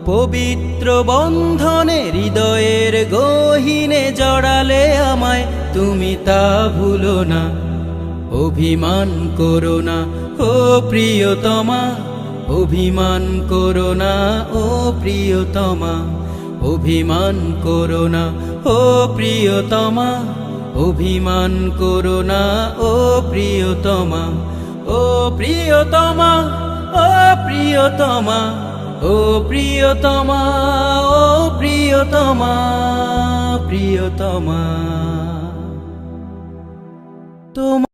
পবিত্র বন্ধনে হৃদয়ের গহীনে জড়ালে আমায়, তুমি তা ভুলো না, অভিমান করো না ও প্রিয়তমা, অভিমান করো না ও প্রিয়তমা, অভিমান করো না ও প্রিয়তমা, অভিমান করো না ও প্রিয়তমা, ও প্রিয়তমা, ও প্রিয়তমা, ও প্রিয়তমা, ও প্রিয়তমা, প্রিয়তমা তোমার